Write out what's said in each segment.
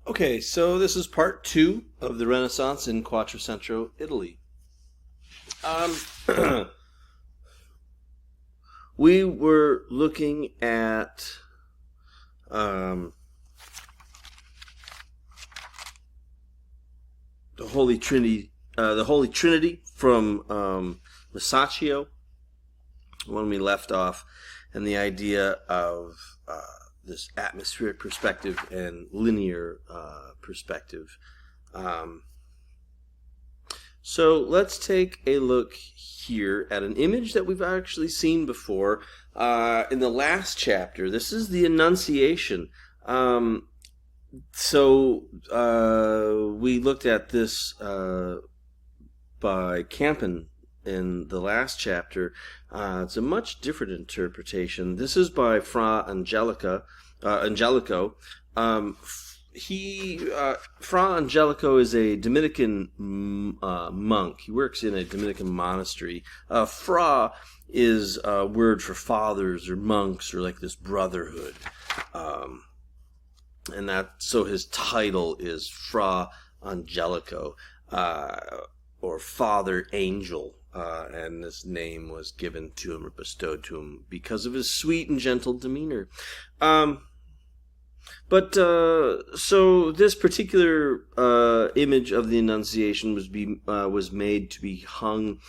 Okay, so this is part two of the Renaissance in Quattrocento, Italy. Um, we were looking at um, the Holy Trinity from Masaccio when we left off, and the idea of this atmospheric perspective and linear perspective. Um, so let's take a look here at an image that we've actually seen before in the last chapter. This is the Annunciation. We looked at this by Campan in the last chapter. It's a much different interpretation. This is by Fra Angelico. Fra Angelico is a Dominican monk. He works in a Dominican monastery. Fra is a word for fathers or monks or like this brotherhood. And so his title is Fra Angelico, or Father Angel. And this name was given to him or bestowed to him because of his sweet and gentle demeanor. So this particular image of the Annunciation was made to be hung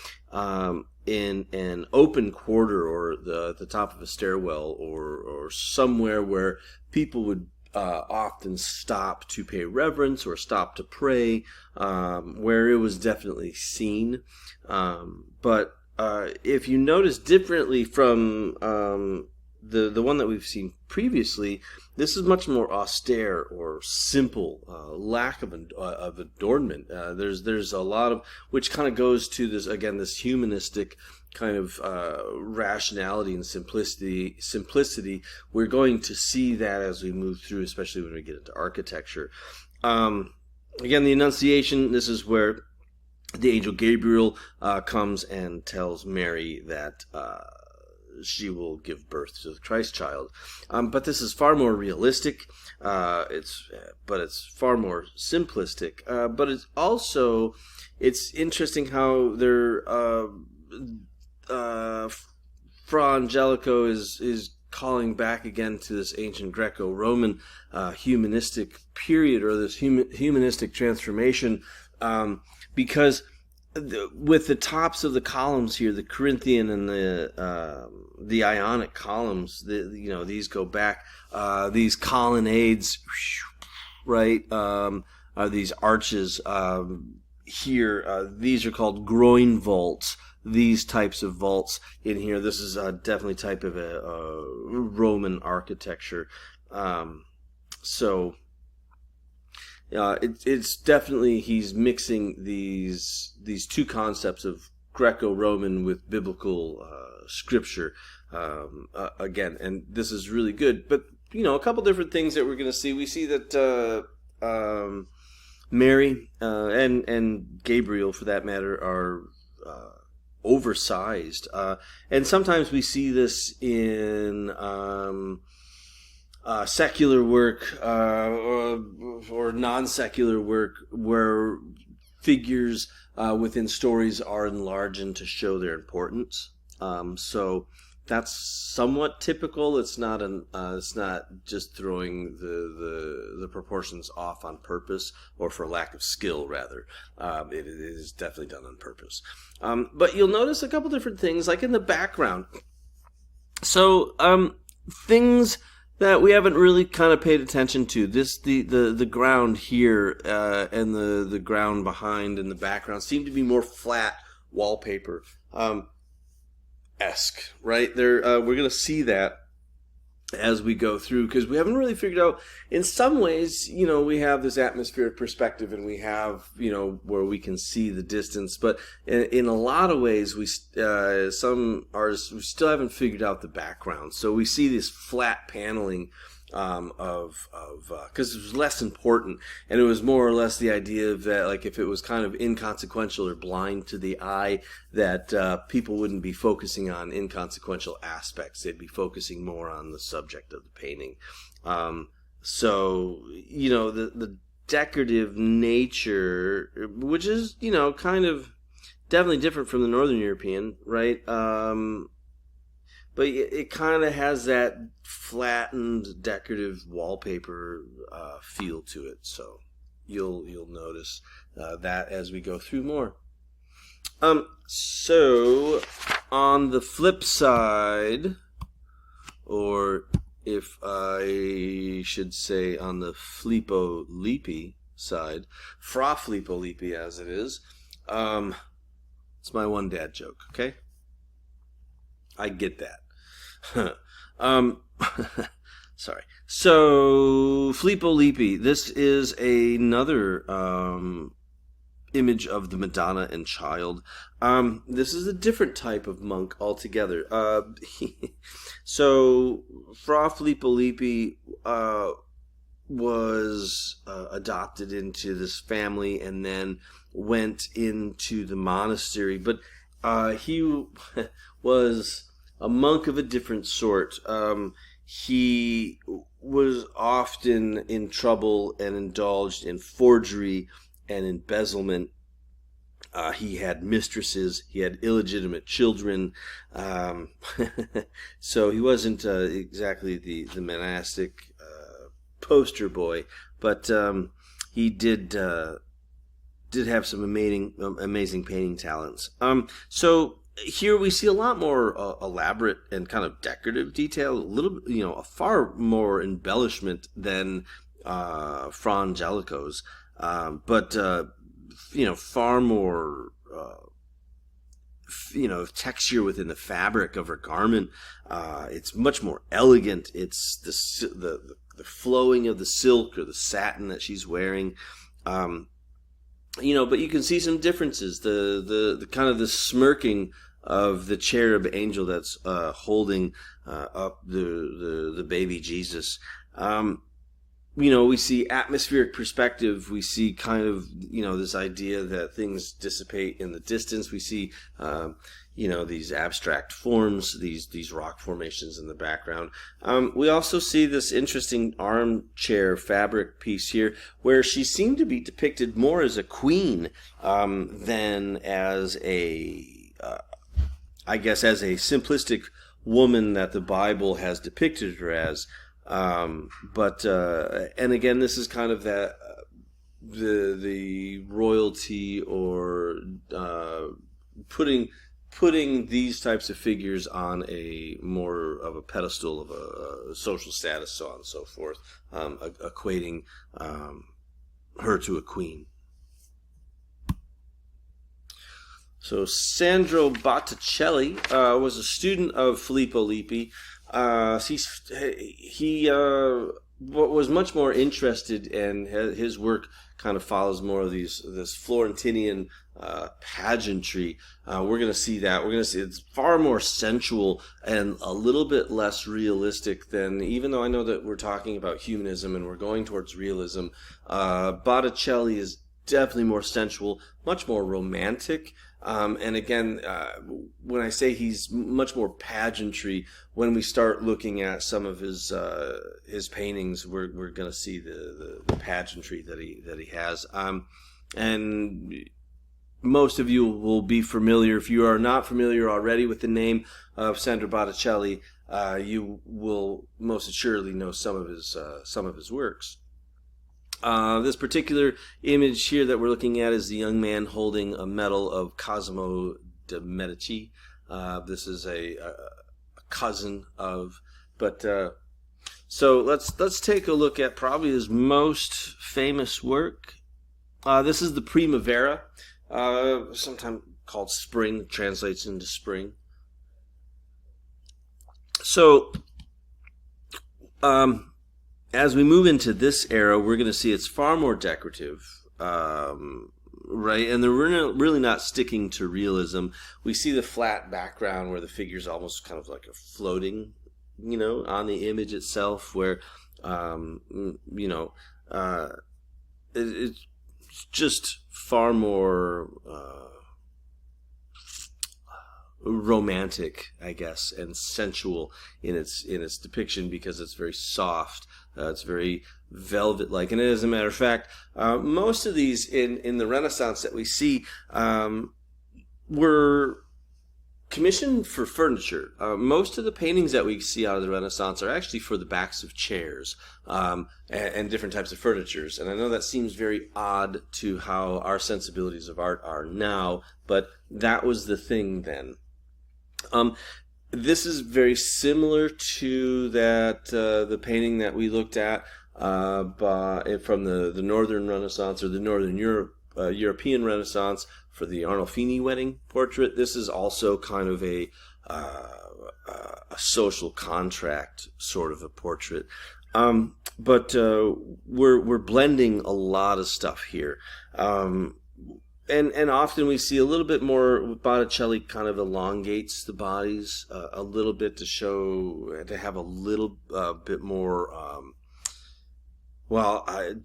in an open quarter or the top of a stairwell or somewhere where people would often stop to pay reverence or stop to pray, where it was definitely seen. But if you notice differently from the one that we've seen previously, this is much more austere or simple, lack of adornment. There's a lot of, which kind of goes to this humanistic kind of rationality and simplicity. We're going to see that as we move through, especially when we get into architecture. Again, the Annunciation, this is where the angel Gabriel comes and tells Mary that she will give birth to the Christ child. But this is far more realistic. It's far more simplistic. But it's interesting how Fra Angelico is calling back again to this ancient Greco-Roman humanistic period, or this humanistic transformation, because with the tops of the columns here, the Corinthian and the Ionic columns, these go back. These colonnades, right? These arches here. These are called groin vaults. These types of vaults in here. This is definitely type of a Roman architecture. It's definitely, he's mixing these two concepts of Greco-Roman with biblical scripture again, and this is really good. But a couple different things that we're going to see. We see that Mary and Gabriel, for that matter, are oversized, and sometimes we see this in secular work or non-secular work where figures within stories are enlarged to show their importance. So that's somewhat typical. It's not just throwing the proportions off on purpose or for lack of skill, rather. It is definitely done on purpose. But you'll notice a couple different things, like in the background. So things that we haven't really kind of paid attention to. The ground here and the ground behind in the background seem to be more flat wallpaper esque, right? We're going to see that as we go through, because we haven't really figured out. In some ways, we have this atmospheric perspective, and we have where we can see the distance. But in a lot of ways, some artists, we still haven't figured out the background. So we see this flat paneling because it was less important, and it was more or less the idea of that, like, if it was kind of inconsequential or blind to the eye, that people wouldn't be focusing on inconsequential aspects. They'd be focusing more on the subject of the painting. So the decorative nature, which is, kind of definitely different from the Northern European, right? But it kind of has that flattened decorative wallpaper feel to it. So you'll notice that as we go through more. So on the flip side, or if I should say on the Filippo Lippi side, Fra Filippo Lippi as it is, it's my one dad joke, okay? I get that. Sorry. So, Filippo Lippi, this is another image of the Madonna and Child. This is a different type of monk altogether. So, Fra Filippo Lippi was adopted into this family and then went into the monastery. But he was a monk of a different sort. He was often in trouble and indulged in forgery and embezzlement. He had mistresses. He had illegitimate children. So he wasn't exactly the monastic poster boy, but he did have some amazing painting talents. So here we see a lot more elaborate and kind of decorative detail, a little, a far more embellishment than Fra Angelico's, but far more texture within the fabric of her garment. It's much more elegant. It's the flowing of the silk or the satin that she's wearing. But you can see some differences. The kind of the smirking of the cherub angel that's holding up the baby Jesus. We see atmospheric perspective. We see kind of, this idea that things dissipate in the distance. We see, these abstract forms, these rock formations in the background. We also see this interesting armchair fabric piece here where she seemed to be depicted more as a queen than as as a simplistic woman that the Bible has depicted her as. And again, this is kind of that the royalty or putting these types of figures on a more of a pedestal of a social status, so on and so forth, equating her to a queen. So Sandro Botticelli was a student of Filippo Lippi. He was much more interested, and his work kind of follows more of this Florentinian pageantry. We're going to see that. We're going to see it's far more sensual and a little bit less realistic than, even though I know that we're talking about humanism and we're going towards realism, Botticelli is definitely more sensual, much more romantic. And again, when I say he's much more pageantry, when we start looking at some of his paintings, we're going to see the pageantry that he has. And most of you will be familiar. If you are not familiar already with the name of Sandro Botticelli, you will most assuredly know some of his works. This particular image here that we're looking at is the young man holding a medal of Cosimo de' Medici. This is a cousin of, so let's take a look at probably his most famous work. This is the Primavera, sometimes called Spring, translates into spring. So, as we move into this era, we're going to see it's far more decorative, right? And they're really not sticking to realism. We see the flat background where the figure's almost kind of like a floating, on the image itself, where, it's just far more romantic, I guess, and sensual in its depiction, because it's very soft. It's very velvet-like. And as a matter of fact, most of these in the Renaissance that we see were commissioned for furniture. Most of the paintings that we see out of the Renaissance are actually for the backs of chairs and different types of furnitures. And I know that seems very odd to how our sensibilities of art are now, but that was the thing then. This is very similar to that the painting that we looked at from the Northern Renaissance, or the Northern European Renaissance, for the Arnolfini wedding portrait. This is also kind of a social contract sort of a portrait. But we're blending a lot of stuff here. And often we see a little bit more. Botticelli kind of elongates the bodies a little bit to have a little bit more,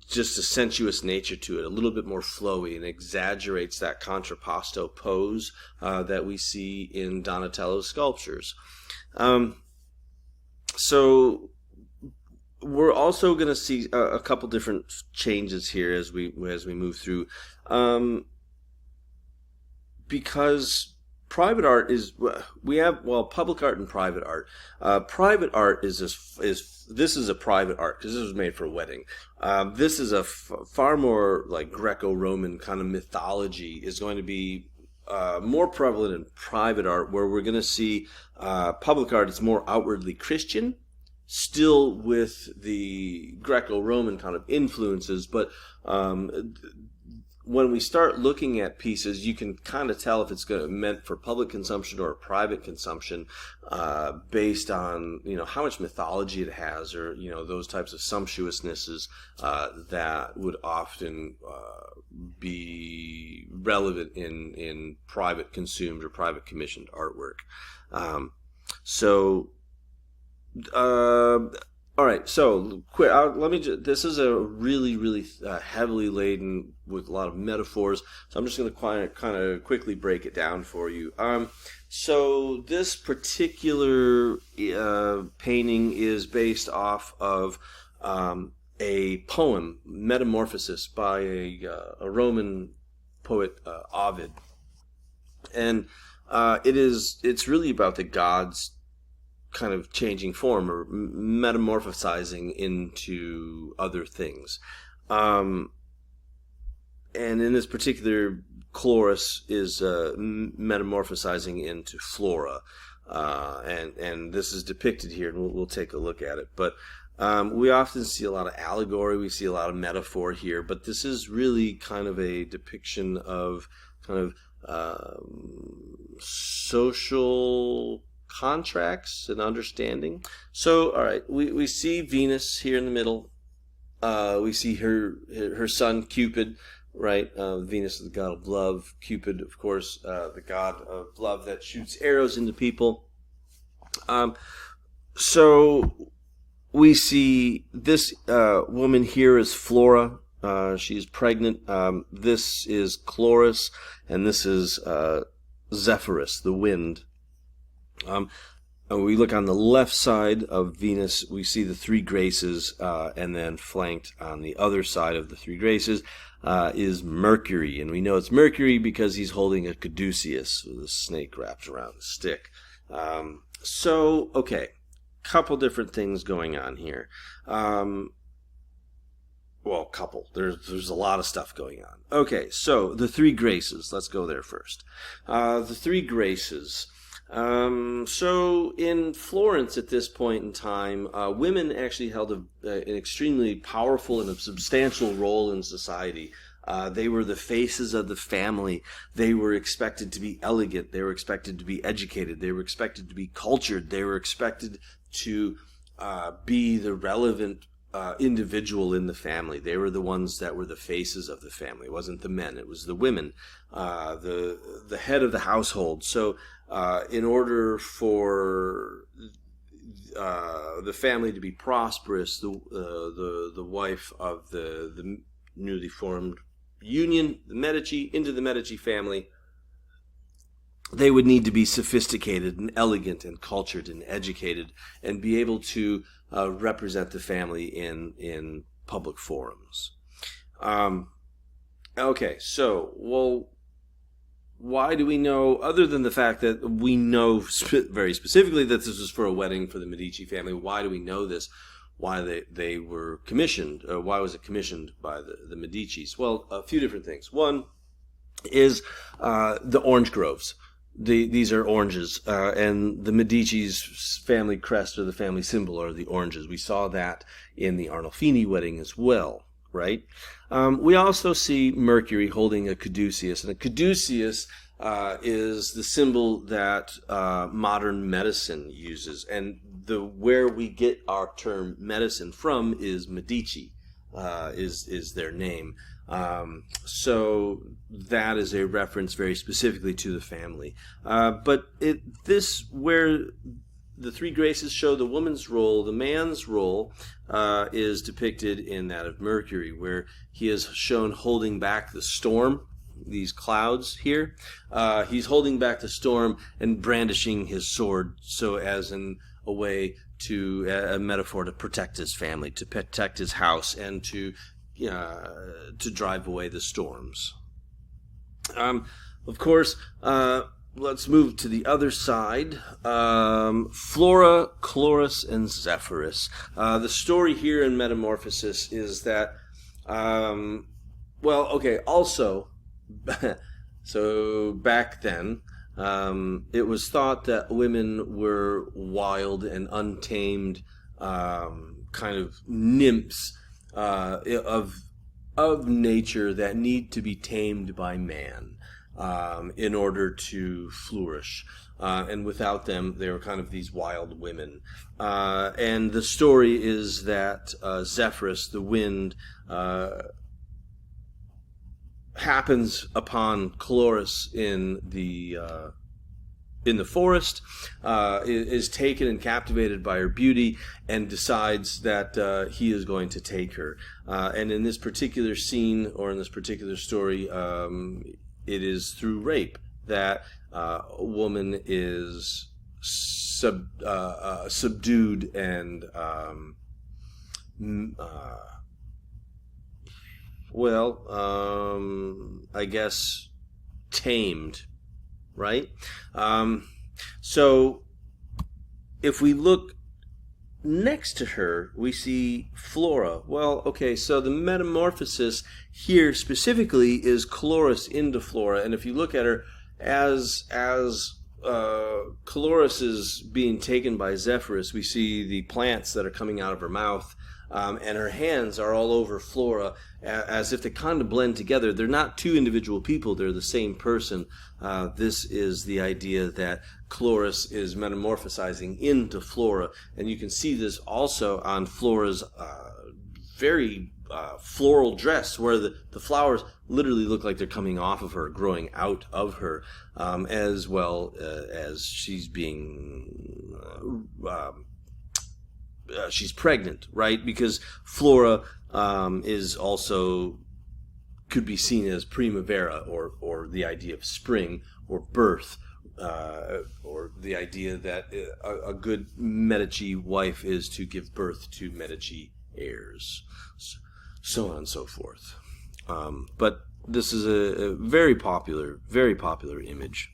just a sensuous nature to it, a little bit more flowy, and exaggerates that contrapposto pose that we see in Donatello's sculptures. So we're also going to see a couple different changes here as we move through. Because private art is, public art and private art. Private art is this is a private art because this was made for a wedding. This is a far more like Greco-Roman kind of mythology is going to be more prevalent in private art, where we're going to see public art is more outwardly Christian, still with the Greco-Roman kind of influences, but when we start looking at pieces, you can kind of tell if it's meant for public consumption or private consumption, based on how much mythology it has, or those types of sumptuousnesses that would often be relevant in private consumed or private commissioned artwork. All right, so this is a really, really heavily laden with a lot of metaphors, so I'm just going to kind of quickly break it down for you. So this particular painting is based off of a poem, Metamorphosis, by a Roman poet, Ovid. And it's really about the gods kind of changing form or metamorphosizing into other things. And in this particular, Chloris is metamorphosizing into Flora. And this is depicted here, and we'll take a look at it. But we often see a lot of allegory, we see a lot of metaphor here, but this is really kind of a depiction of kind of social contracts and understanding. So, all right, we see Venus here in the middle. We see her son Cupid, right? Venus is the god of love. Cupid, of course, the god of love that shoots arrows into people. So we see this woman here is Flora. She's pregnant. This is Chloris, and this is Zephyrus, the wind. We look on the left side of Venus, we see the three graces, and then flanked on the other side of the three graces is Mercury. And we know it's Mercury because he's holding a caduceus with a snake wrapped around a stick. Okay, couple different things going on here. Couple. There's a lot of stuff going on. Okay, so the three graces. Let's go there first. The three graces. So in Florence at this point in time, women actually held an extremely powerful and a substantial role in society. They were the faces of the family. They were expected to be elegant. They were expected to be educated. They were expected to be cultured. They were expected to be the relevant individual in the family. They were the ones that were the faces of the family. It wasn't the men. It was the women, the head of the household. So in order for the family to be prosperous, the wife of the newly formed union, the Medici, into the Medici family, they would need to be sophisticated and elegant and cultured and educated and be able to represent the family in public forums. Okay, so, well, why do we know, other than the fact that we know very specifically that this was for a wedding for the Medici family, why do we know this? Why they were commissioned? Why was it commissioned by the Medicis? Well, a few different things. One is the orange groves. These are oranges, and the Medici's family crest or the family symbol are the oranges. We saw that in the Arnolfini wedding as well, right? We also see Mercury holding a caduceus, and a caduceus is the symbol that modern medicine uses, and where we get our term medicine from is Medici, is their name. So that is a reference very specifically to the family. But where the three graces show the woman's role, the man's role is depicted in that of Mercury, where he is shown holding back the storm, these clouds here. He's holding back the storm and brandishing his sword, so as in a way to, a metaphor to protect his family, to protect his house, and to drive away the storms. Of course, let's move to the other side. Flora, Chloris, and Zephyrus. The story here in Metamorphosis is that, also, so back then, it was thought that women were wild and untamed, kind of nymphs, of nature that need to be tamed by man in order to flourish. And without them, they were kind of these wild women. And the story is that Zephyrus, the wind, happens upon Chloris in the forest, is taken and captivated by her beauty, and decides that he is going to take her. And in this particular scene, or in this particular story, it is through rape that a woman is subdued and I guess tamed, right? So if we look next to her, we see Flora. Well, okay, so the metamorphosis here specifically is Chloris into Flora, and if you look at her as Chloris is being taken by Zephyrus, we see the plants that are coming out of her mouth, and her hands are all over Flora, as if they kind of blend together. They're not two individual people, they're the same person. This is the idea that Chloris is metamorphosizing into Flora, and you can see this also on Flora's very floral dress, where the flowers literally look like they're coming off of her, growing out of her, as well as she's being she's pregnant, right? Because Flora is also, could be seen as primavera, or the idea of spring or birth, or the idea that a good Medici wife is to give birth to Medici heirs, so on and so forth. But this is a very popular image.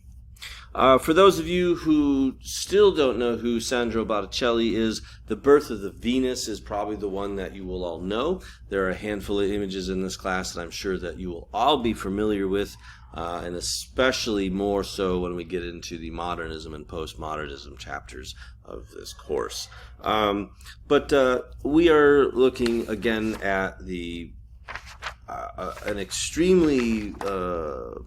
For those of you who still don't know who Sandro Botticelli is, The Birth of the Venus is probably the one that you will all know. There are a handful of images in this class that I'm sure that you will all be familiar with, and especially more so when we get into the modernism and postmodernism chapters of this course. But we are looking again at an extremely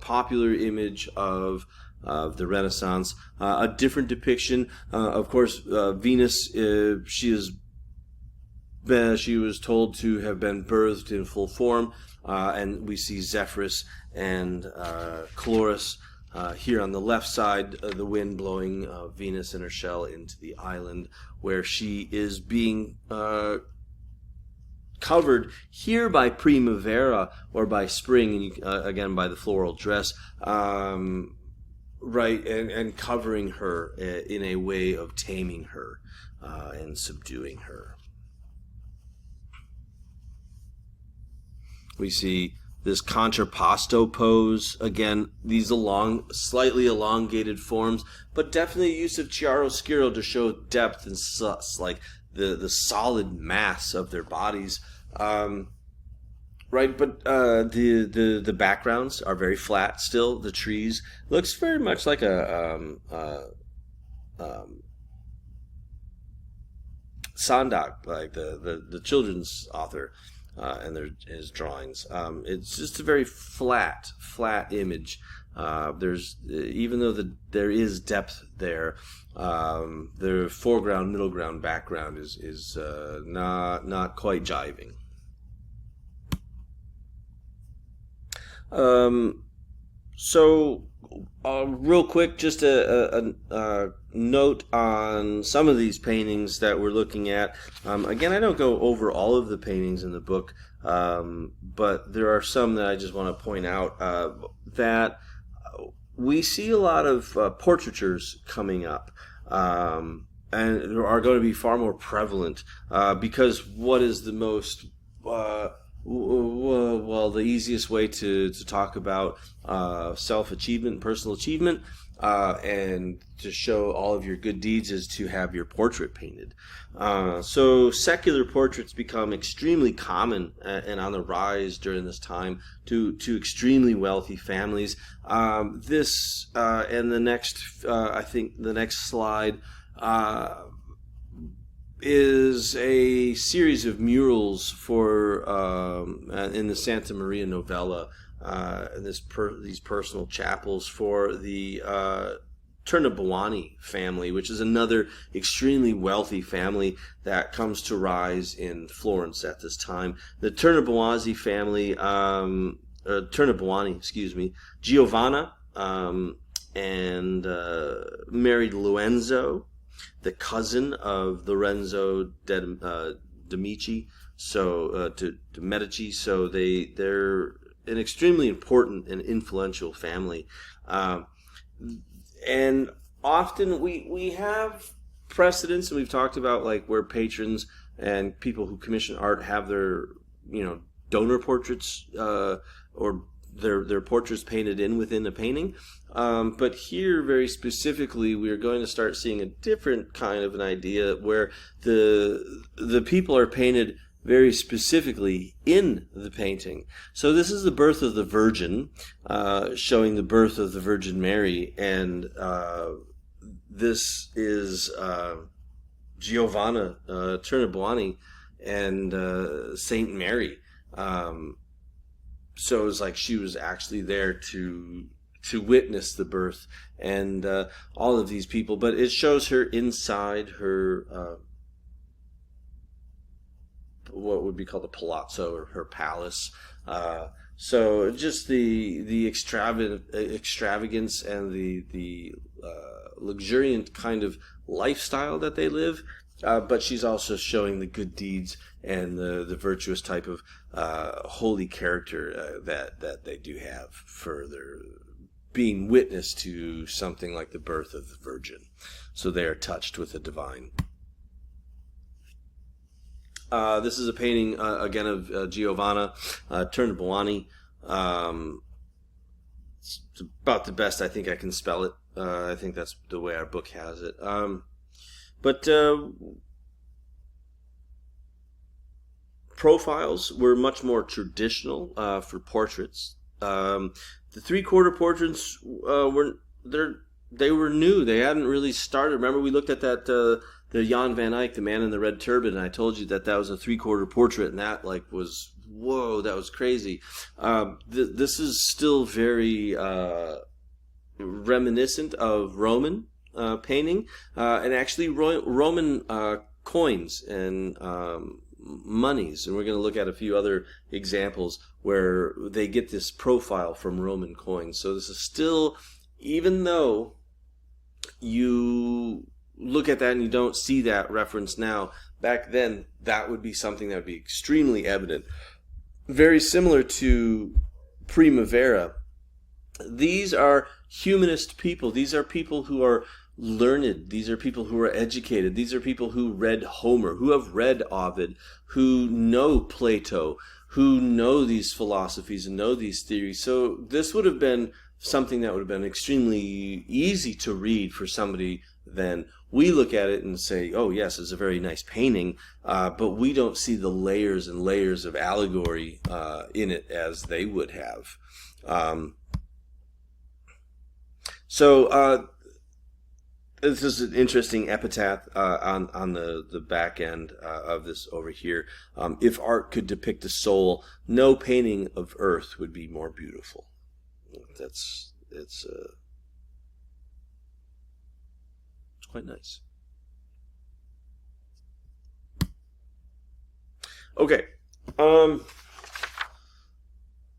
popular image of the Renaissance, a different depiction. Of course, Venus, she was told to have been birthed in full form, and we see Zephyrus and Chloris here on the left side, the wind blowing Venus and her shell into the island, where she is being covered here by primavera, or by spring, and again by the floral dress, right, and covering her in a way of taming her and subduing her. We see this contrapposto pose. Again, these slightly elongated forms, but definitely use of chiaroscuro to show depth and like the solid mass of their bodies. Right, but the backgrounds are very flat still. The trees looks very much like a Sandak, like the children's author, and his drawings. It's just a very flat image. There's even though there is depth there, the foreground, middle ground, background is not quite jiving. So real quick, just a note on some of these paintings that we're looking at. Again, I don't go over all of the paintings in the book, but there are some that I just want to point out that we see a lot of portraitures coming up. And are going to be far more prevalent because what is the most well, the easiest way to talk about self-achievement, personal achievement, and to show all of your good deeds is to have your portrait painted. So secular portraits become extremely common and on the rise during this time to extremely wealthy families. This and the next, I think the next slide, is a series of murals for in the Santa Maria Novella, these personal chapels for the Tornabuoni family, which is another extremely wealthy family that comes to rise in Florence at this time. The Tornabuoni family, Tornabuoni, excuse me, Giovanna, and married Lorenzo, the cousin of Lorenzo de Medici, de Medici. So they're an extremely important and influential family, and often we have precedents, and we've talked about like where patrons and people who commission art have their donor portraits or their portraits painted within a painting. But here, very specifically, we are going to start seeing a different kind of an idea where the people are painted very specifically in the painting. So this is the birth of the Virgin, showing the birth of the Virgin Mary, and this is Giovanna Tornabuoni and Saint Mary. So it was like she was actually there to witness the birth and all of these people. But it shows her inside her what would be called a palazzo, or her palace. So just the extravagance and the luxuriant kind of lifestyle that they live. But she's also showing the good deeds and the virtuous type of holy character that they do have for their being witness to something like the birth of the Virgin. So they are touched with the divine. This is a painting, again, of Giovanna Tornabuoni. It's about the best I think I can spell it. I think that's the way our book has it. But profiles were much more traditional for portraits. The three-quarter portraits were new. They hadn't really started. Remember, we looked at that the Jan van Eyck, the man in the red turban, and I told you that was a three-quarter portrait, and that was whoa, that was crazy. This is still very reminiscent of Roman painting, and actually Roman coins and monies, and we're going to look at a few other examples where they get this profile from Roman coins. So this is still, even though you look at that and you don't see that reference now, back then that would be something that would be extremely evident. Very similar to Primavera. These are humanist people. These are people who are learned. These are people who are educated. These are people who read Homer, who have read Ovid, who know Plato, who know these philosophies and know these theories. So this would have been something that would have been extremely easy to read for somebody then. We look at it and say, oh yes, it's a very nice painting, but we don't see the layers and layers of allegory in it as they would have. So this is an interesting epitaph on the back end of this over here. If art could depict a soul, no painting of earth would be more beautiful. It's quite nice. Okay,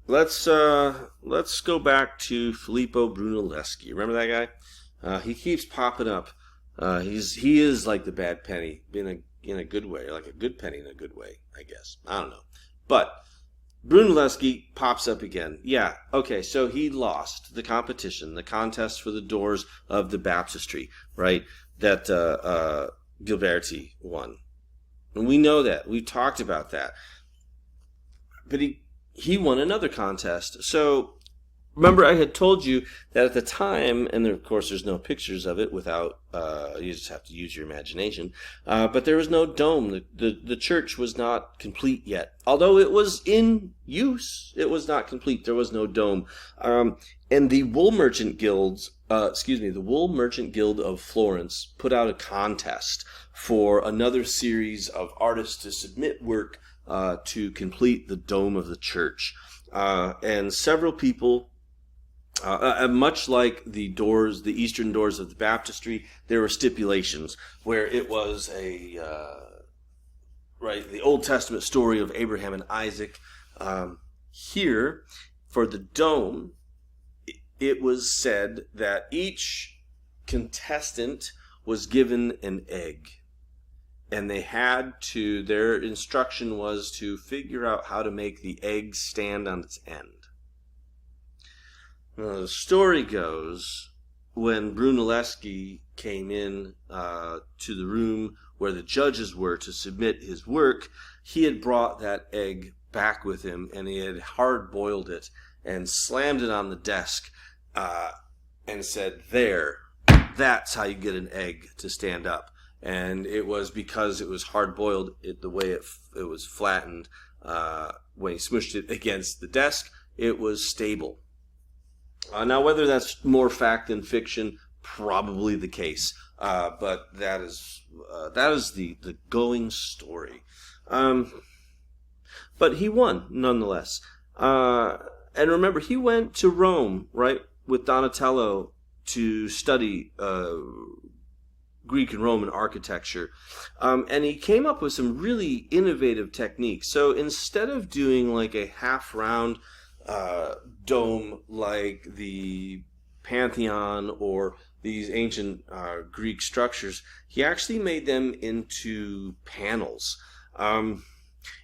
let's go back to Filippo Brunelleschi. Remember that guy? He keeps popping up. He is like the bad penny in a good way, or like a good penny in a good way, I guess. I don't know, but Brunelleschi pops up again. Yeah, okay, so he lost the competition, the contest for the doors of the baptistry, right? That Ghiberti won. And we know that. We've talked about that. But he won another contest. So remember, I had told you that at the time, and of course there's no pictures of it without, you just have to use your imagination, but there was no dome. The church was not complete yet. Although it was in use, it was not complete. There was no dome. And the Wool Merchant the Wool Merchant Guild of Florence put out a contest for another series of artists to submit work to complete the dome of the church. And several people, much like the doors, the eastern doors of the baptistry, there were stipulations where it was the Old Testament story of Abraham and Isaac. Here, for the dome, it was said that each contestant was given an egg. And their instruction was to figure out how to make the egg stand on its end. Now, the story goes, when Brunelleschi came in to the room where the judges were to submit his work, he had brought that egg back with him, and he had hard-boiled it and slammed it on the desk and said, "There, that's how you get an egg to stand up." And it was because it was hard-boiled, the way it was flattened, when he smushed it against the desk, it was stable. Now, whether that's more fact than fiction, probably the case. But that is the going story. But he won, nonetheless. And remember, he went to Rome, right, with Donatello to study Greek and Roman architecture. And he came up with some really innovative techniques. So instead of doing like a half-round dome like the Pantheon or these ancient Greek structures, he actually made them into panels. And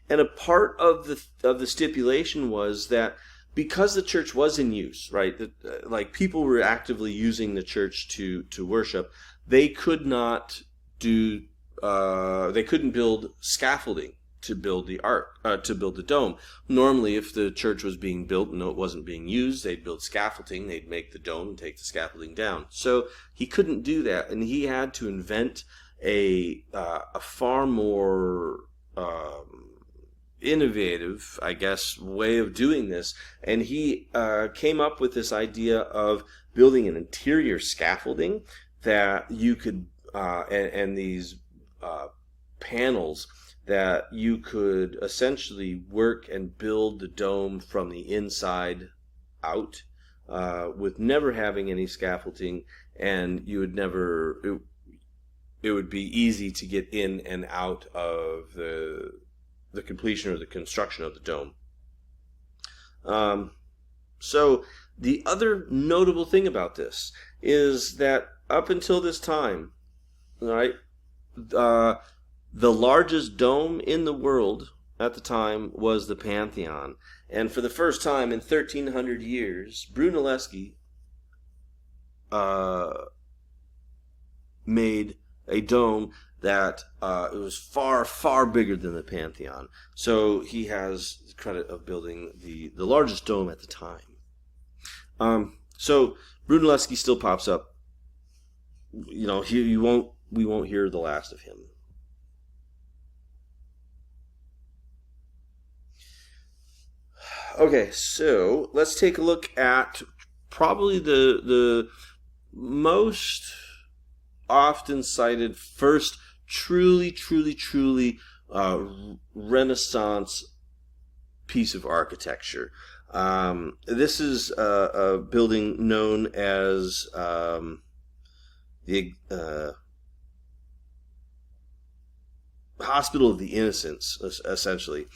a part of the stipulation was that because the church was in use, right, like people were actively using the church to worship, they could not they couldn't build scaffolding to build the dome. Normally, if the church was being built and it wasn't being used, they'd build scaffolding, they'd make the dome and take the scaffolding down. So he couldn't do that, and he had to invent a far more innovative, I guess, way of doing this. And he came up with this idea of building an interior scaffolding that you could, and these panels that you could essentially work and build the dome from the inside out, with never having any scaffolding, and you would never, it would be easy to get in and out of the completion or the construction of the dome. So the other notable thing about this is that up until this time, right, the largest dome in the world at the time was the Pantheon. And for the first time in 1,300 years, Brunelleschi made a dome that it was far, far bigger than the Pantheon. So he has the credit of building the largest dome at the time. So Brunelleschi still pops up. We won't hear the last of him. Okay, so let's take a look at probably the most often cited first truly Renaissance piece of architecture. This is a building known as the Hospital of the Innocents, essentially.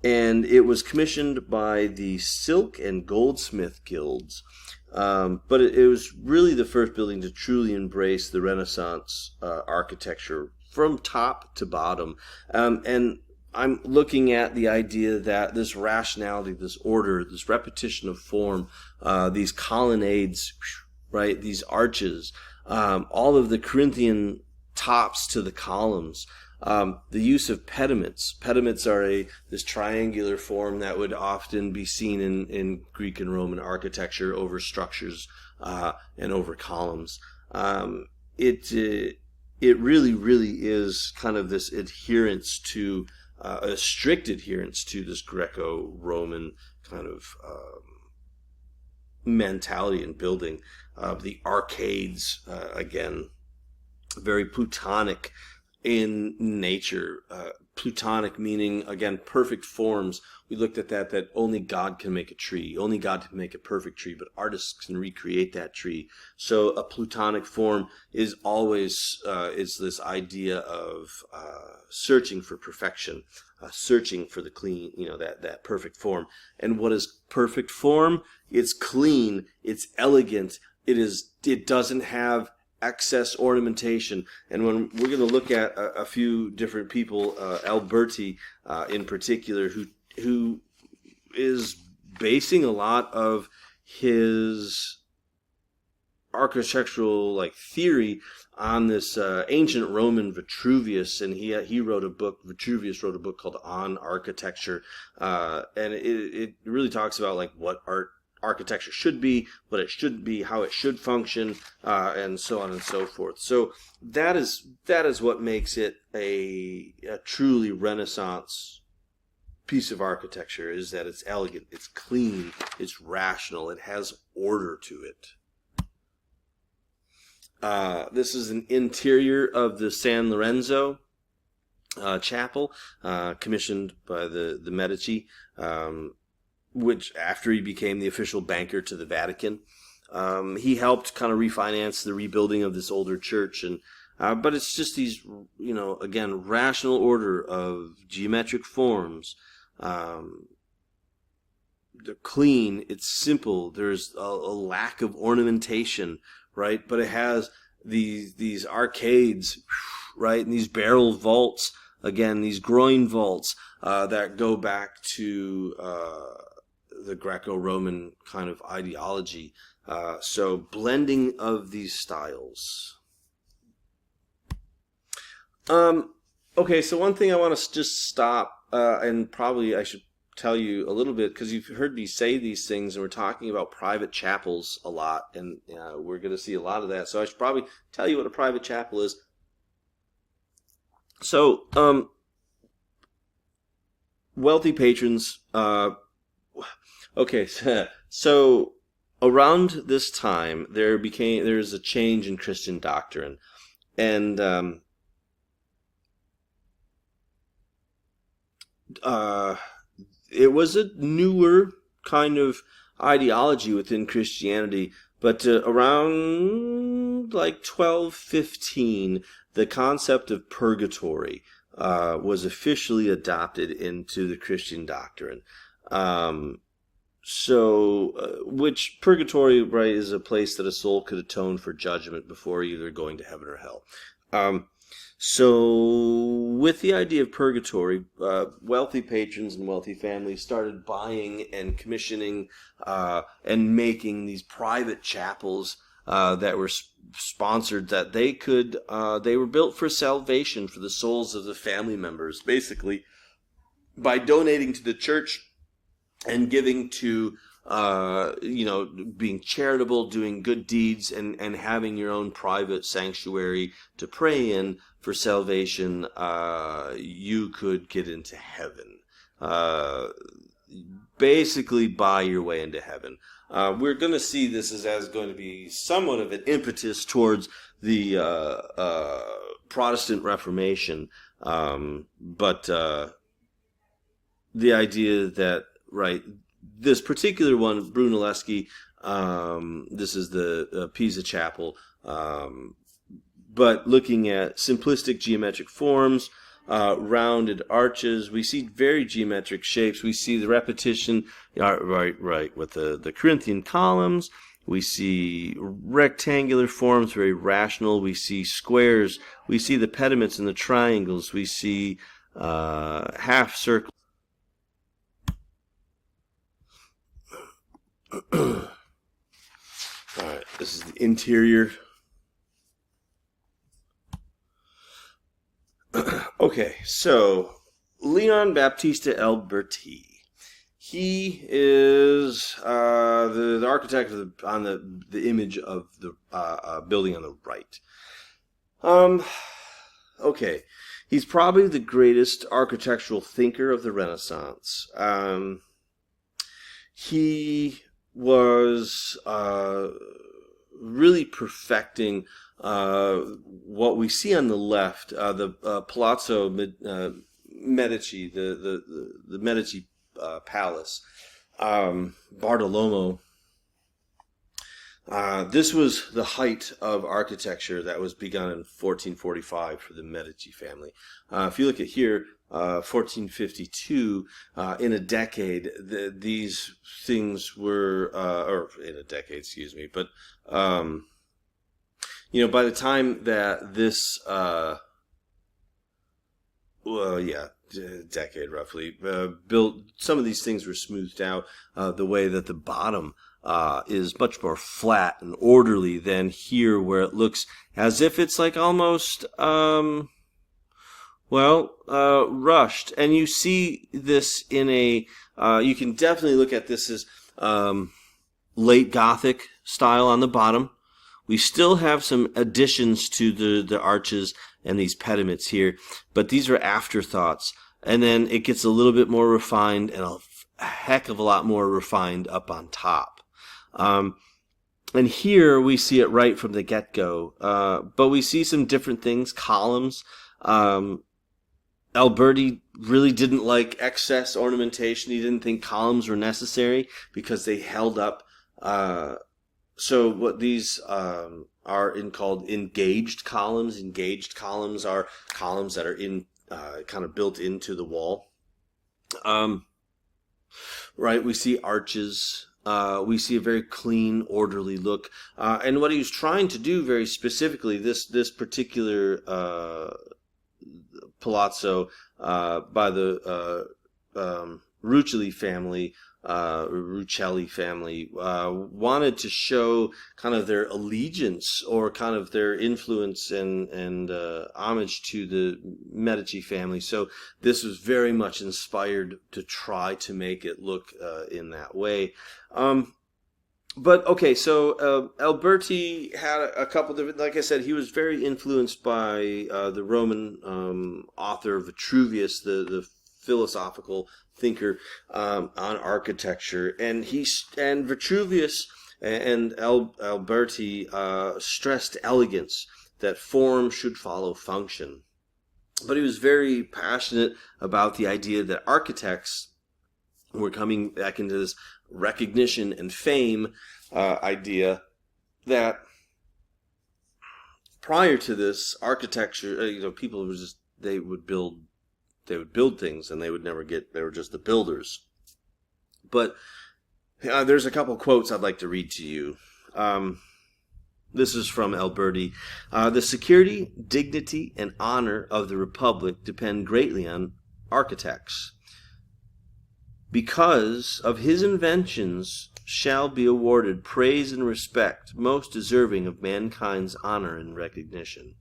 And it was commissioned by the Silk and Goldsmith Guilds. But it was really the first building to truly embrace the Renaissance architecture from top to bottom. And I'm looking at the idea that this rationality, this order, this repetition of form, these colonnades, right, these arches, all of the Corinthian tops to the columns, the use of pediments. Pediments are this triangular form that would often be seen in Greek and Roman architecture over structures and over columns. It really is kind of this adherence to a strict adherence to this Greco-Roman kind of mentality in building. The arcades, again, very Plutonic in nature. Plutonic meaning, again, perfect forms. We looked at that only God can make a tree. Only God can make a perfect tree, but artists can recreate that tree. So a Plutonic form is always is this idea of searching for perfection, searching for the clean, that perfect form. And what is perfect form? It's clean, it's elegant, it doesn't have excess ornamentation. And when we're going to look at a few different people, Alberti in particular, who is basing a lot of his architectural theory on this ancient Roman Vitruvius, and Vitruvius wrote a book called On Architecture, and it really talks about what architecture should be, what it should be, how it should function, and so on and so forth. So that is what makes it a truly Renaissance piece of architecture, is that it's elegant, it's clean, it's rational, it has order to it. This is an interior of the San Lorenzo chapel, commissioned by the Medici, which after he became the official banker to the Vatican, he helped kind of refinance the rebuilding of this older church. And but it's just these, again, rational order of geometric forms. They're clean, it's simple, there's a lack of ornamentation, right? But it has these arcades, right? And these barrel vaults, again, these groin vaults that go back to the Greco-Roman kind of ideology. So blending of these styles. Okay, so one thing I want to just stop, and probably I should tell you a little bit, because you've heard me say these things, and we're talking about private chapels a lot, and we're going to see a lot of that. So I should probably tell you what a private chapel is. So, wealthy patrons, okay, so around this time, there's a change in Christian doctrine, and it was a newer kind of ideology within Christianity, but around 1215, the concept of purgatory was officially adopted into the Christian doctrine. Which purgatory, right, is a place that a soul could atone for judgment before either going to heaven or hell. So, with the idea of purgatory, wealthy patrons and wealthy families started buying and commissioning and making these private chapels that were sponsored. That they were built for salvation for the souls of the family members, basically by donating to the church and giving to being charitable, doing good deeds, and having your own private sanctuary to pray in for salvation, you could get into heaven. Basically, buy your way into heaven. We're going to see this as going to be somewhat of an impetus towards the Protestant Reformation, but the idea that, right, this particular one, Brunelleschi, this is the Pisa Chapel, but looking at simplistic geometric forms, rounded arches, we see very geometric shapes. We see the repetition, right, with the Corinthian columns. We see rectangular forms, very rational. We see squares. We see the pediments and the triangles. We see half circles. All right, this is the interior. Okay, so Leon Battista Alberti. He is the architect on the image of the building on the right. Okay, he's probably the greatest architectural thinker of the Renaissance. He was really perfecting what we see on the left, the Palazzo Medici, the Medici Palace, Bartolomeo. This was the height of architecture that was begun in 1445 for the Medici family. If you look at here, 1452, in a decade, these things were, or in a decade, excuse me, but, by the time that this, decade roughly, built, some of these things were smoothed out, the way that the bottom is much more flat and orderly than here, where it looks as if it's like almost, rushed. And you see this in you can definitely look at this as late Gothic style on the bottom. We still have some additions to the arches and these pediments here, but these are afterthoughts. And then it gets a little bit more refined and a heck of a lot more refined up on top. And here we see it right from the get-go. But we see some different things, columns. Alberti really didn't like excess ornamentation. He didn't think columns were necessary because they held up. So what these are called engaged columns. Engaged columns are columns that are kind of built into the wall. Right, we see arches. We see a very clean, orderly look. And what he was trying to do very specifically, this particular palazzo by the Ruccelli family, wanted to show kind of their allegiance or kind of their influence and homage to the Medici family. So this was very much inspired to try to make it look in that way. But okay, so Alberti had a couple different, like I said, he was very influenced by the Roman author Vitruvius, the philosophical thinker on architecture, and Vitruvius and Alberti stressed elegance, that form should follow function. But he was very passionate about the idea that architects were coming back into this recognition and fame idea, that prior to this, architecture, people were just, they would build things and they were just the builders. But there's a couple quotes I'd like to read to you. This is from Alberti. The security, dignity, and honor of the Republic depend greatly on architects. Because of his inventions shall be awarded praise and respect most deserving of mankind's honor and recognition.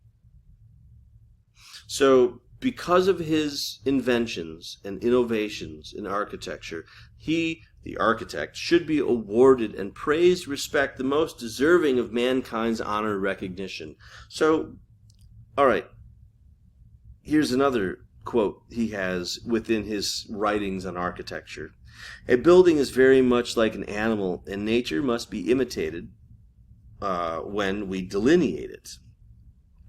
So, because of his inventions and innovations in architecture, he, the architect, should be awarded and praised respect the most deserving of mankind's honor and recognition. So, all right, here's another quote he has within his writings on architecture. A building is very much like an animal, and nature must be imitated when we delineate it.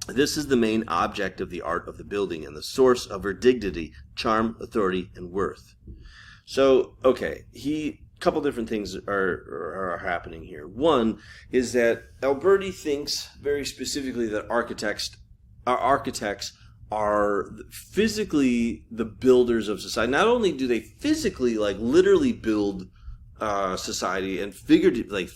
This is the main object of the art of the building and the source of her dignity, charm, authority, and worth. So, okay, a couple different things are happening here. One is that Alberti thinks very specifically that architects are physically the builders of society. Not only do they physically, like, literally build society and figuratively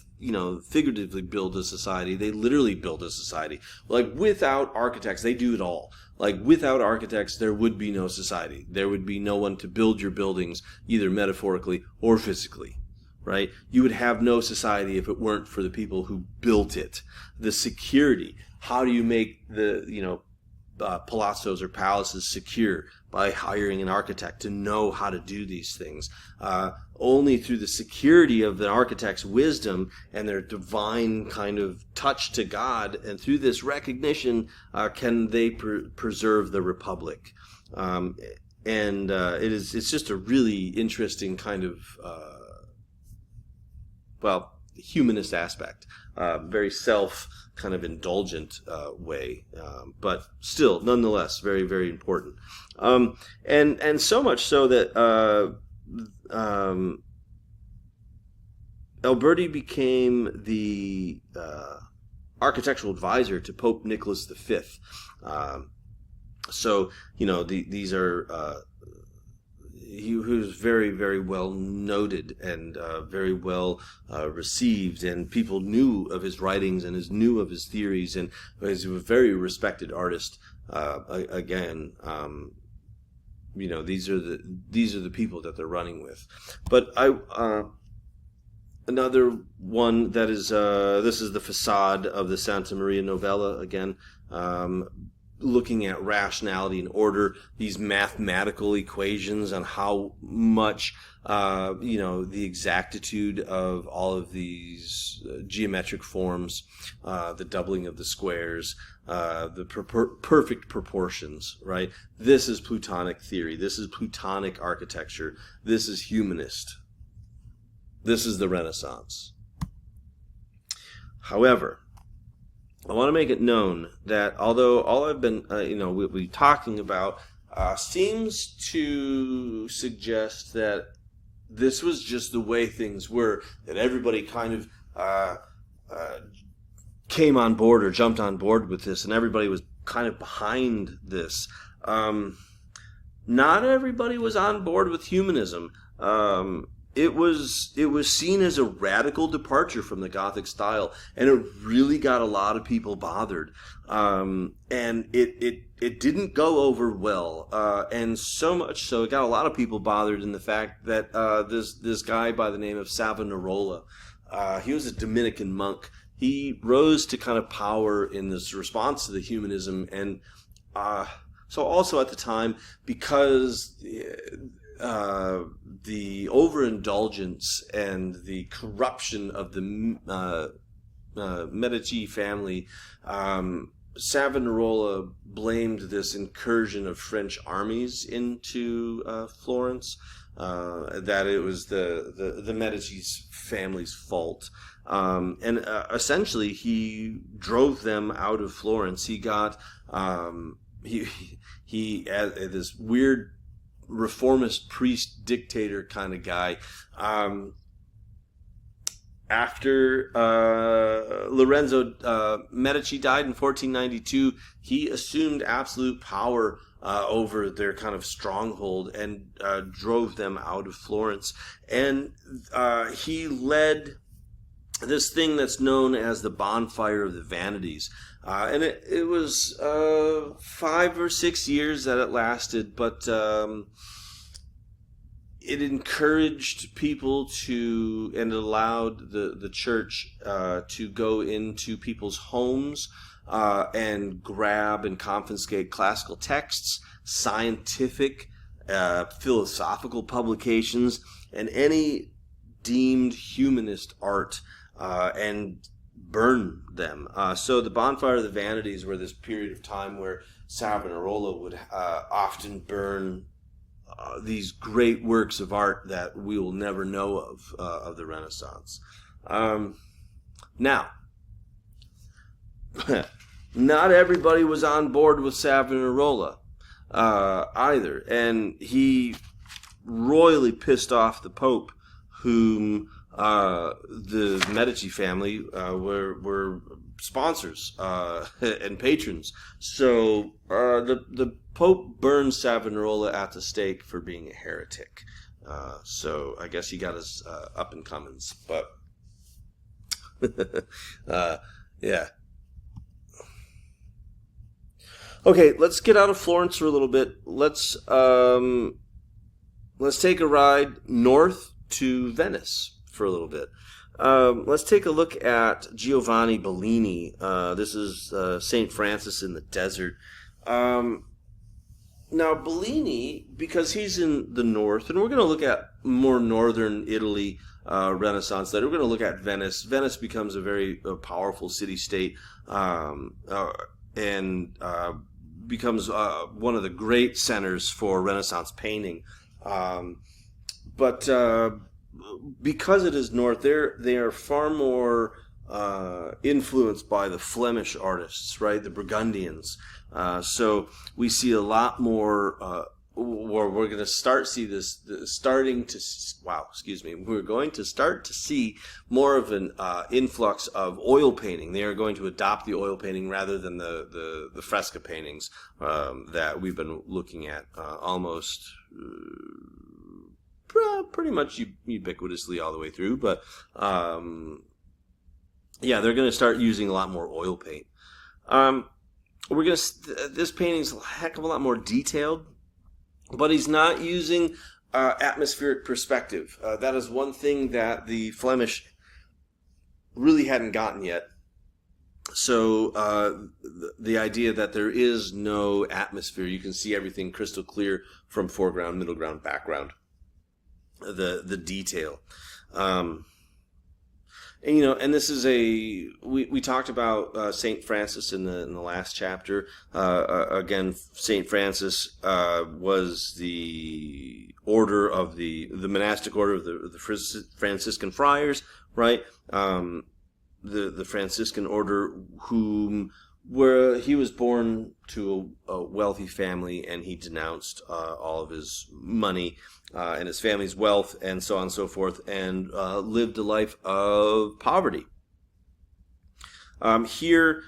build a society, they literally build a society. Like, without architects, they do it all. Like, without architects, there would be no society. There would be no one to build your buildings, either metaphorically or physically, right? You would have no society if it weren't for the people who built it. The security. How do you make the, palazzos or palaces secure? By hiring an architect to know how to do these things. Only through the security of the architect's wisdom and their divine kind of touch to God, and through this recognition, can they preserve the Republic. It's just a really interesting kind of humanist aspect, very self kind of indulgent way, but still, nonetheless, very, very important. And so much so that Alberti became the architectural advisor to Pope Nicholas V. These are he was very, very well noted and very well received, and people knew of his writings and knew of his theories, and he was a very respected artist. These are the people that they're running with. But another one that is this is the facade of the Santa Maria Novella again. Looking at rationality and order, these mathematical equations on how much, the exactitude of all of these geometric forms, the doubling of the squares, the perfect proportions, right? This is Platonic theory. This is Platonic architecture. This is humanist. This is the Renaissance. However, I want to make it known that although all I've been, we talking about seems to suggest that this was just the way things were, that everybody kind of came on board or jumped on board with this, and everybody was kind of behind this. Not everybody was on board with humanism. It was seen as a radical departure from the Gothic style, and it really got a lot of people bothered. And it didn't go over well, and so much so it got a lot of people bothered in the fact that this guy by the name of Savonarola, he was a Dominican monk. He rose to kind of power in this response to the humanism, and so also at the time, because the overindulgence and the corruption of the Medici family, Savonarola blamed this incursion of French armies into Florence, that it was the Medici's family's fault. Essentially, he drove them out of Florence. He got he this weird reformist priest dictator kind of guy. After Lorenzo Medici died in 1492, he assumed absolute power over their kind of stronghold and drove them out of Florence. And he led this thing that's known as the bonfire of the vanities. And it was 5 or 6 years that it lasted, but it encouraged people to, and allowed the church to go into people's homes and grab and confiscate classical texts, scientific, philosophical publications, and any deemed humanist art, and burn them. So the Bonfire of the Vanities were this period of time where Savonarola would often burn these great works of art that we will never know of the Renaissance. Now, not everybody was on board with Savonarola either, and he royally pissed off the Pope, whom the Medici family were sponsors and patrons. So the Pope burned Savonarola at the stake for being a heretic. So I guess he got his up and comings, but yeah. Okay, let's get out of Florence for a little bit. Let's take a ride north to Venice for a little bit. Let's take a look at Giovanni Bellini. This is St. Francis in the Desert. Now, Bellini, because he's in the north, and we're going to look at more northern Italy Renaissance later. We're going to look at Venice. Venice becomes a very powerful city-state and becomes one of the great centers for Renaissance painting. But because it is north, they are far more influenced by the Flemish artists, right? The Burgundians. So we see a lot more, or we're going to start see this We're going to start to see more of an influx of oil painting. They are going to adopt the oil painting rather than the fresco paintings that we've been looking at almost pretty much ubiquitously all the way through. But yeah, they're going to start using a lot more oil paint. This painting's a heck of a lot more detailed, but he's not using atmospheric perspective. That is one thing that the Flemish really hadn't gotten yet. So the idea that there is no atmosphere, you can see everything crystal clear from foreground, middle ground, background, the detail. And, and this is we talked about St. Francis in the last chapter. Again, St. Francis was the order of the monastic order of the Franciscan friars, right? The Franciscan order, he was born to a wealthy family, and he denounced all of his money and his family's wealth, and so on and so forth, and lived a life of poverty. Here,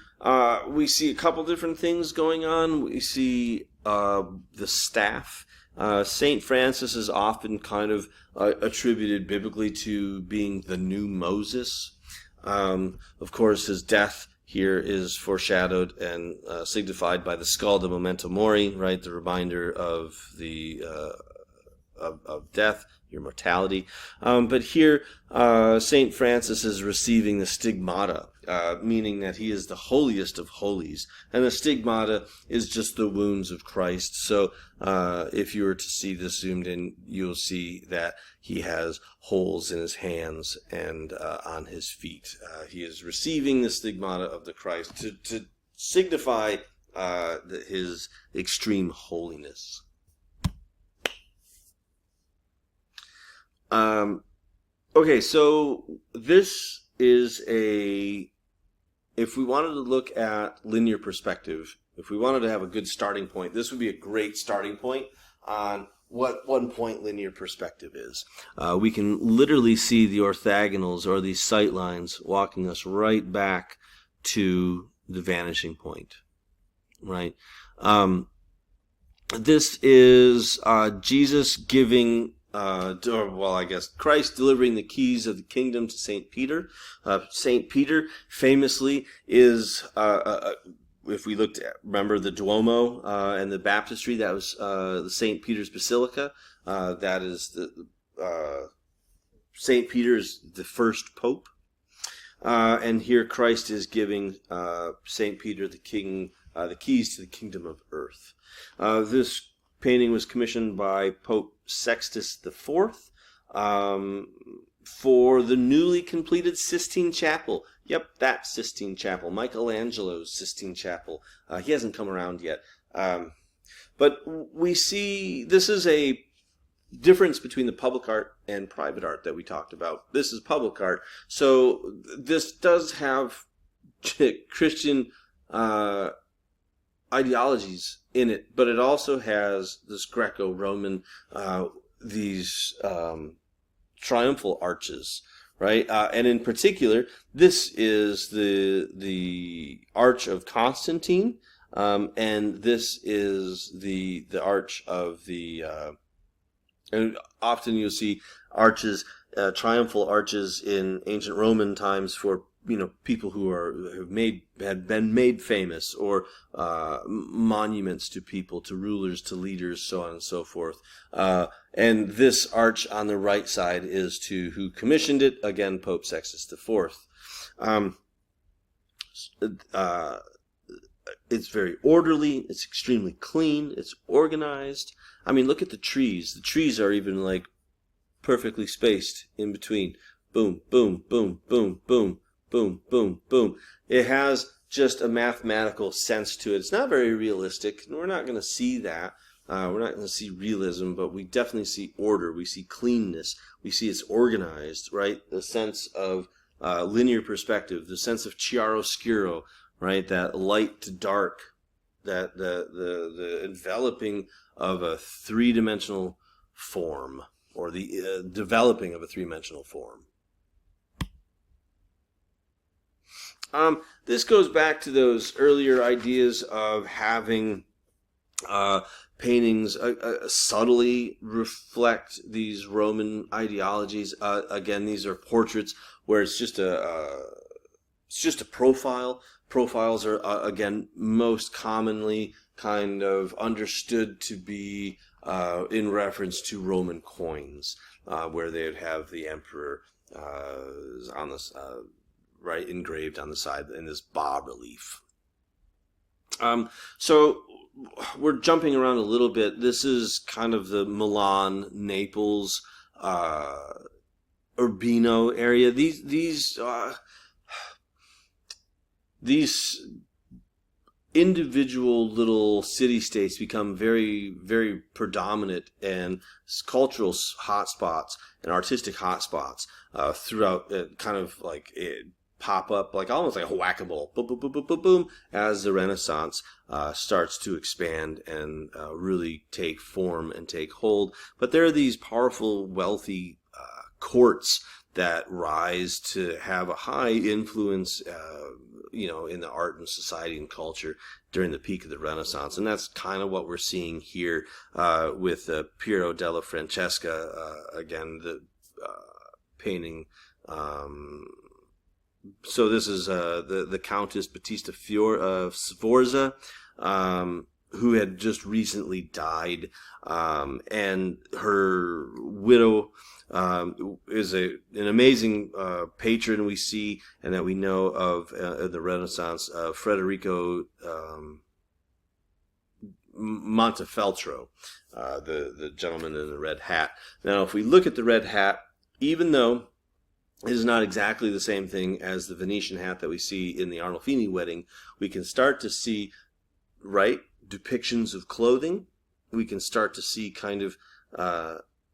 we see a couple different things going on. We see the staff. St. Francis is often kind of attributed biblically to being the new Moses. Of course, his death here is foreshadowed and signified by the Sculda Memento Mori, right? The reminder of the of death, your mortality. But here, St. Francis is receiving the stigmata, meaning that he is the holiest of holies. And the stigmata is just the wounds of Christ. So if you were to see this zoomed in, you'll see that he has holes in his hands and on his feet. He is receiving the stigmata of the Christ to signify his extreme holiness. Okay, so this is if we wanted to look at linear perspective, if we wanted to have a good starting point, this would be a great starting point on what one-point linear perspective is. We can literally see the orthogonals, or these sight lines, walking us right back to the vanishing point, right? This is Jesus giving I guess Christ delivering the keys of the kingdom to St. Peter. St. Peter famously is, if we remember the Duomo and the baptistry, that was the St. Peter's Basilica. That is St. Peter is the first pope. And here Christ is giving St. Peter the keys to the kingdom of earth. This painting was commissioned by Pope Sextus IV for the newly completed Sistine Chapel. Yep, that Sistine Chapel, Michelangelo's Sistine Chapel. He hasn't come around yet. But we see this is a difference between the public art and private art that we talked about. This is public art, so this does have Christian ideologies in it, but it also has this Greco-Roman, these triumphal arches, right? And in particular, this is the Arch of Constantine, and this is the arch of the. And often you'll see arches, triumphal arches in ancient Roman times for people who had been made famous, or monuments to people, to rulers, to leaders, so on and so forth. And this arch on the right side is to who commissioned it, again, Pope Sextus IV. It's very orderly, it's extremely clean, it's organized. I mean, look at the trees. The trees are even like perfectly spaced in between. Boom, boom, boom, boom, boom, boom, boom, boom. It has just a mathematical sense to it. It's not very realistic. We're not going to see that. We're not going to see realism, but we definitely see order. We see cleanness. We see it's organized, right? The sense of linear perspective, the sense of chiaroscuro, right? That light to dark, that the enveloping of a three-dimensional form, or the developing of a three-dimensional form. This goes back to those earlier ideas of having paintings subtly reflect these Roman ideologies. Again, these are portraits where it's just a profile. Profiles are again most commonly kind of understood to be in reference to Roman coins, where they would have the emperor on this right engraved on the side in this bas relief. So we're jumping around a little bit. This is kind of the Milan, Naples, Urbino area. These individual little city-states become very, very predominant and cultural hotspots and artistic hotspots throughout, kind of like it pop up like almost like a whack-a-mole, boom, boom, boom, boom, boom, boom, as the Renaissance starts to expand and really take form and take hold. But there are these powerful, wealthy courts that rise to have a high influence, in the art and society and culture during the peak of the Renaissance. And that's kind of what we're seeing here with Piero della Francesca, again, the painting. So this is the Countess Battista Sforza, who had just recently died, and her widow is an amazing patron we see and that we know of in the Renaissance, Federico Montefeltro, the gentleman in the red hat. Now, if we look at the red hat, even though it is not exactly the same thing as the Venetian hat that we see in the Arnolfini wedding, we can start to see, depictions of clothing. We can start to see kind of,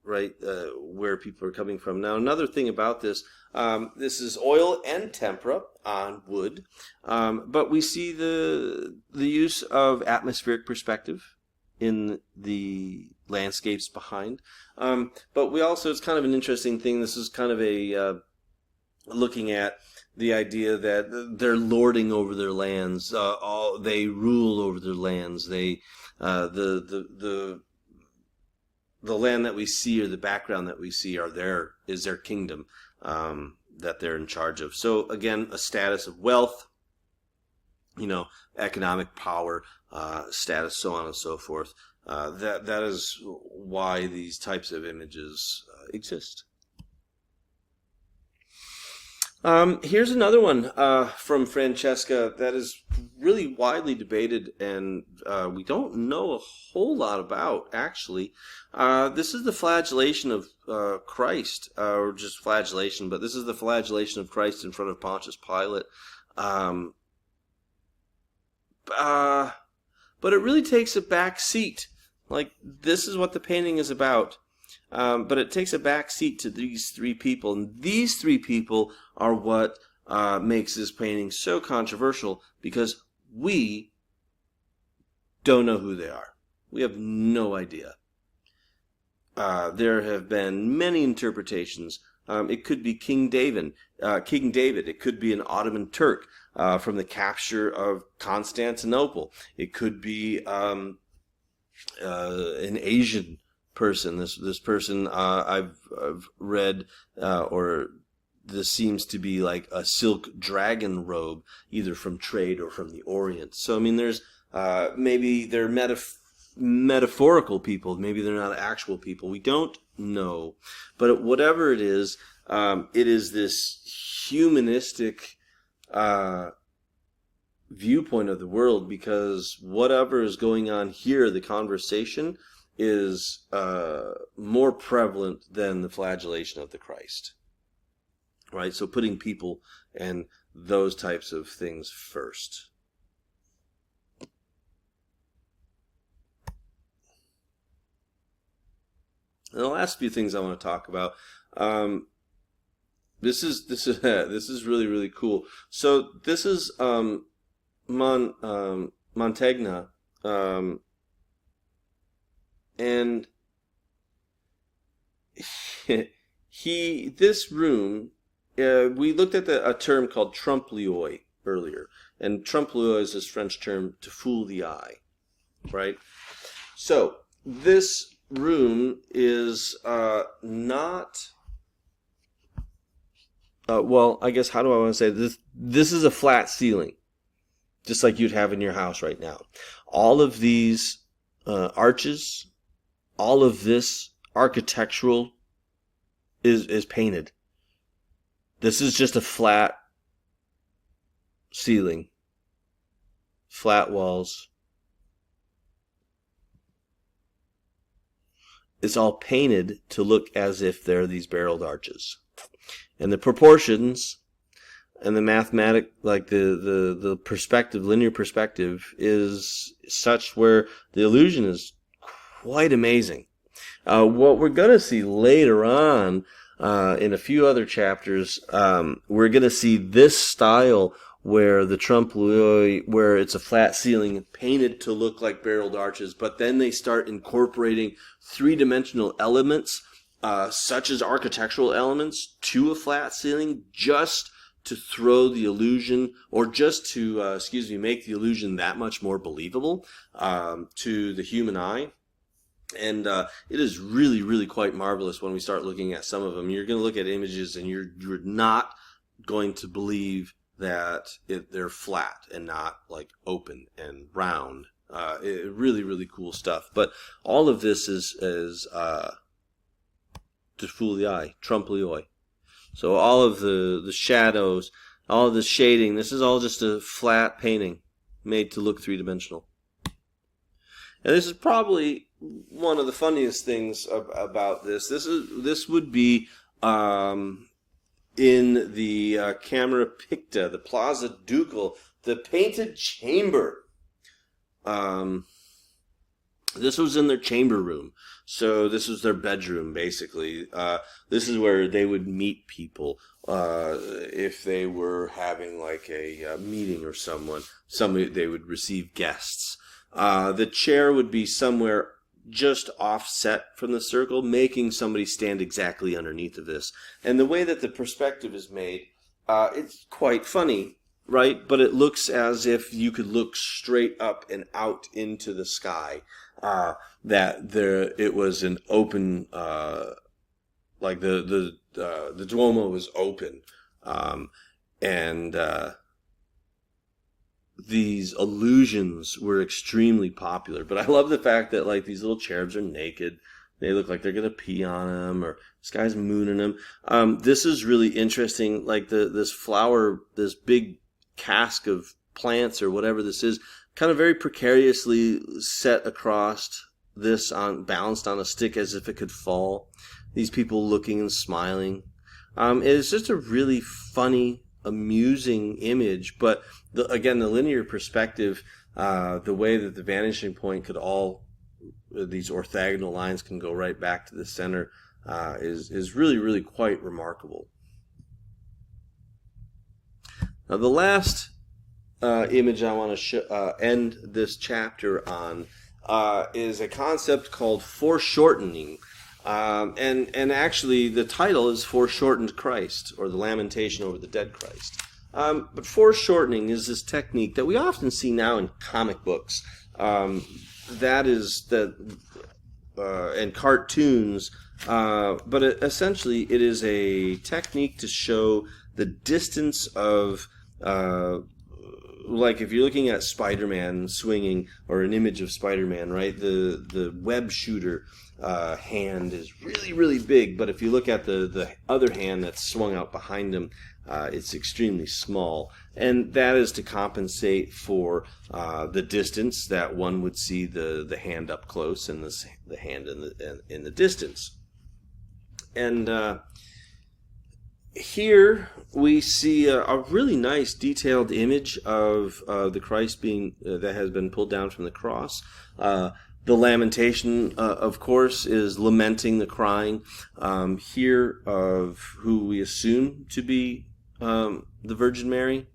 where people are coming from. Now, another thing about this, this is oil and tempera on wood, but we see the use of atmospheric perspective in the landscapes behind. But we also, it's kind of an interesting thing. This is kind of a looking at the idea that they're lording over their lands. They rule over their lands. They the the land that we see or the background that we see is their kingdom that they're in charge of. So again, a status of wealth, economic power, status, so on and so forth. That is why these types of images exist. Here's another one from Francesca that is really widely debated, and we don't know a whole lot about, actually. This is the flagellation of Christ, or just flagellation, but this is the flagellation of Christ in front of Pontius Pilate. But it really takes a back seat. Like, this is what the painting is about. But it takes a back seat to these three people. And these three people are what makes this painting so controversial, because we don't know who they are. We have no idea. There have been many interpretations. It could be King David. It could be an Ottoman Turk from the capture of Constantinople. It could be an Asian person. This person I've read, or this seems to be like a silk dragon robe, either from trade or from the Orient. So I mean, there's maybe they're metaphorical people. Maybe they're not actual people. We don't know. But whatever it is this humanistic viewpoint of the world, because whatever is going on here, the conversation is more prevalent than the flagellation of the Christ. Right? So putting people and those types of things first. And the last few things I want to talk about. This is really, really cool. So this is Mantegna, and this room. We looked at a term called trompe-l'oeil earlier, and trompe-l'oeil is this French term to fool the eye, right? So this room is not. Well, I guess, how do I want to say this? This is a flat ceiling, just like you'd have in your house right now. All of these arches, all of this architectural is painted. This is just a flat ceiling, flat walls. It's all painted to look as if they're these barreled arches. And the proportions and the mathematic, like the perspective, linear perspective, is such where the illusion is quite amazing. What we're going to see later on in a few other chapters, we're going to see this style where the trompe-l'oeil, where it's a flat ceiling painted to look like barreled arches, but then they start incorporating three-dimensional elements, such as architectural elements, to a flat ceiling, just to throw the illusion, or just to, make the illusion that much more believable to the human eye. And it is really, really quite marvelous when we start looking at some of them. You're going to look at images and you're not going to believe that they're flat and not like open and round. Really, really cool stuff. But all of this is to fool the eye, trompe-l'oeil. So all of the shadows, all of the shading, this is all just a flat painting made to look three-dimensional. And this is probably one of the funniest things about this. This would be in the Camera Picta, the Plaza Ducal, the painted chamber. This was in their chamber room. So this was their bedroom, basically. This is where they would meet people if they were having like a meeting or somebody they would receive guests. The chair would be somewhere just offset from the circle, making somebody stand exactly underneath of this. And the way that the perspective is made, it's quite funny. right? But it looks as if you could look straight up and out into the sky. It was an open, like the Duomo was open, and these illusions were extremely popular. But I love the fact that like these little cherubs are naked. They look like they're gonna pee on them, or this guy's mooning them. This is really interesting. Like this flower, this big cask of plants or whatever this is, kind of very precariously set across this, balanced on a stick as if it could fall. These people looking and smiling. It's just a really funny, amusing image. But again, the linear perspective, the way that the vanishing point could these orthogonal lines can go right back to the center, is really, really quite remarkable. Now, the last image I want to end this chapter on is a concept called foreshortening. And actually, the title is Foreshortened Christ, or the Lamentation over the Dead Christ. But foreshortening is this technique that we often see now in comic books. And cartoons. But essentially, it is a technique to show the distance of, like if you're looking at Spider-Man swinging, or an image of Spider-Man, right? The web shooter hand is really, really big, but if you look at the other hand that's swung out behind him, it's extremely small. And that is to compensate for the distance that one would see the hand up close and the hand in the distance. And here we see a really nice detailed image of the Christ being that has been pulled down from the cross. The lamentation, of course, is lamenting the crying here of who we assume to be the Virgin Mary.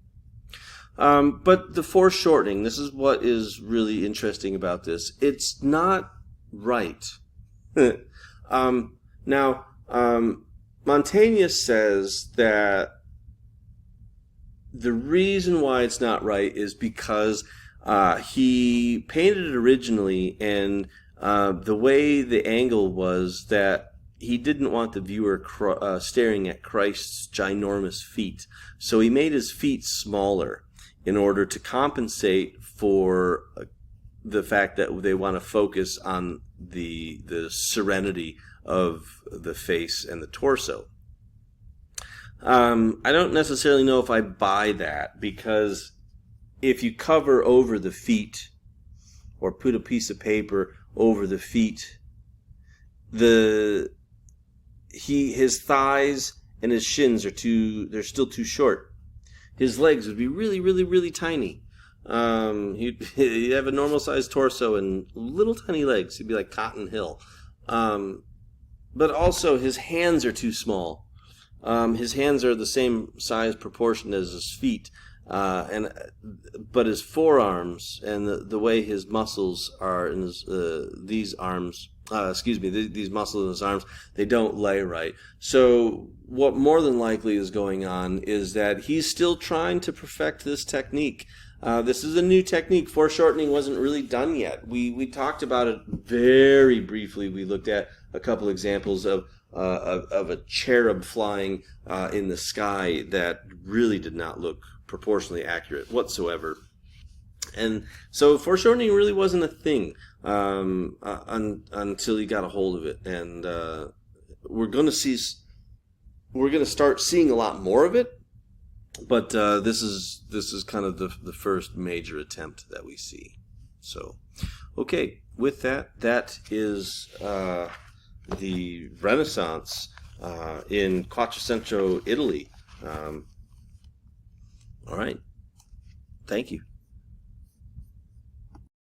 But the foreshortening, this is what is really interesting about this. It's not right. Now, Montaigne says that the reason why it's not right is because he painted it originally, and the way the angle was that he didn't want the viewer staring at Christ's ginormous feet. So he made his feet smaller in order to compensate for the fact that they want to focus on the serenity of the face and the torso. I don't necessarily know if I buy that, because if you cover over the feet or put a piece of paper over the feet, his thighs and his shins they're still too short. His legs would be really, really, really tiny. He'd have a normal sized torso and little tiny legs. He'd be like Cotton Hill. But also his hands are too small. His hands are the same size proportion as his feet. But his forearms and the way his muscles are in these muscles in his arms, they don't lay right. So what more than likely is going on is that he's still trying to perfect this technique. This is a new technique. Foreshortening wasn't really done yet. We talked about it very briefly. We looked at a couple examples of a cherub flying in the sky that really did not look proportionally accurate whatsoever. And so foreshortening really wasn't a thing until he got a hold of it. And we're going to start seeing a lot more of it. But this is kind of the first major attempt that we see. So, okay, with that is the Renaissance in Quattrocento, Italy. All right. Thank you.